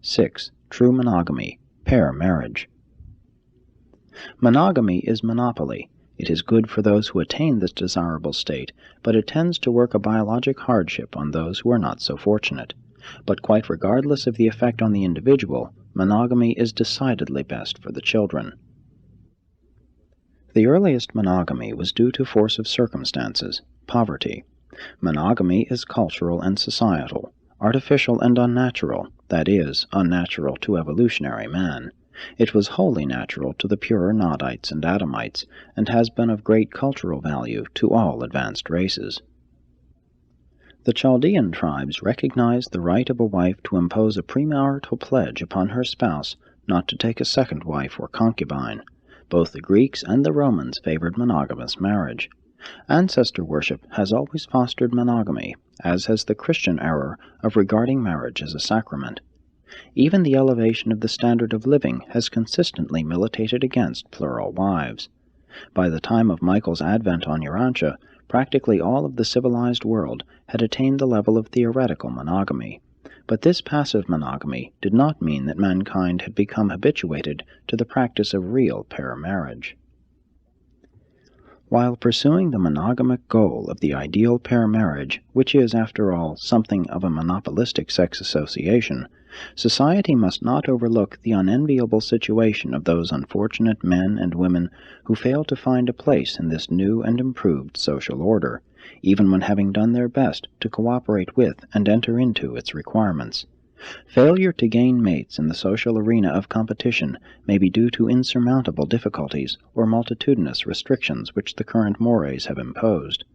6. True monogamy, pair marriage. Monogamy is monopoly. It is good for those who attain this desirable state, but it tends to work a biologic hardship on those who are not so fortunate. But quite regardless of the effect on the individual, monogamy is decidedly best for the children. The earliest monogamy was due to force of circumstances, poverty. Monogamy is cultural and societal, artificial and unnatural, that is, unnatural to evolutionary man. It was wholly natural to the purer Nodites and Adamites, and has been of great cultural value to all advanced races. The Chaldean tribes recognized the right of a wife to impose a premarital pledge upon her spouse not to take a second wife or concubine. Both the Greeks and the Romans favored monogamous marriage. Ancestor worship has always fostered monogamy, as has the Christian error of regarding marriage as a sacrament. Even the elevation of the standard of living has consistently militated against plural wives. By the time of Michael's advent on Urantia, practically all of the civilized world had attained the level of theoretical monogamy. But this passive monogamy did not mean that mankind had become habituated to the practice of real pair marriage. While pursuing the monogamic goal of the ideal pair marriage, which is, after all, something of a monopolistic sex association, society must not overlook the unenviable situation of those unfortunate men and women who fail to find a place in this new and improved social order, even when having done their best to cooperate with and enter into its requirements. Failure to gain mates in the social arena of competition may be due to insurmountable difficulties or multitudinous restrictions which the current mores have imposed.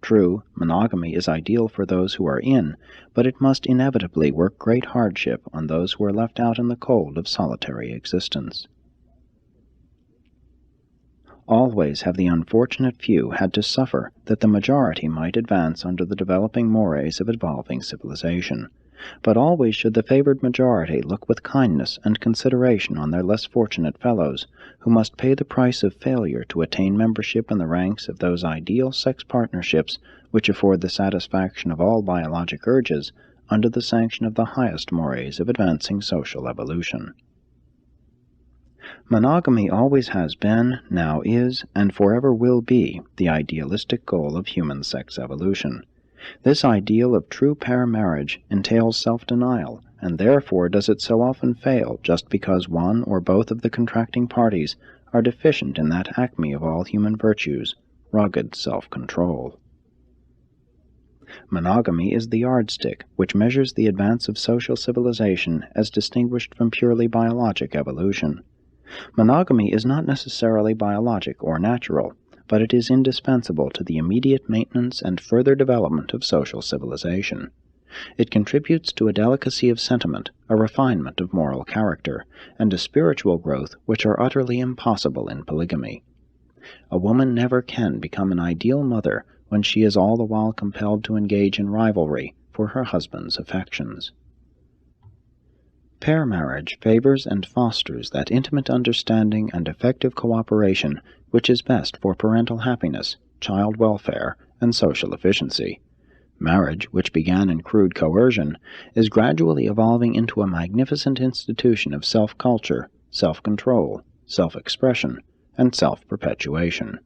True, monogamy is ideal for those who are in, but it must inevitably work great hardship on those who are left out in the cold of solitary existence. Always have the unfortunate few had to suffer that the majority might advance under the developing mores of evolving civilization. But always should the favored majority look with kindness and consideration on their less fortunate fellows, who must pay the price of failure to attain membership in the ranks of those ideal sex partnerships which afford the satisfaction of all biologic urges under the sanction of the highest mores of advancing social evolution. Monogamy always has been, now is, and forever will be the idealistic goal of human sex evolution. This ideal of true pair marriage entails self-denial, and therefore does it so often fail just because one or both of the contracting parties are deficient in that acme of all human virtues, rugged self-control. Monogamy is the yardstick which measures the advance of social civilization as distinguished from purely biologic evolution. Monogamy is not necessarily biologic or natural, but it is indispensable to the immediate maintenance and further development of social civilization. It contributes to a delicacy of sentiment, a refinement of moral character, and a spiritual growth which are utterly impossible in polygamy. A woman never can become an ideal mother when she is all the while compelled to engage in rivalry for her husband's affections. Pair marriage favors and fosters that intimate understanding and effective cooperation which is best for parental happiness, child welfare, and social efficiency. Marriage, which began in crude coercion, is gradually evolving into a magnificent institution of self-culture, self-control, self-expression, and self-perpetuation.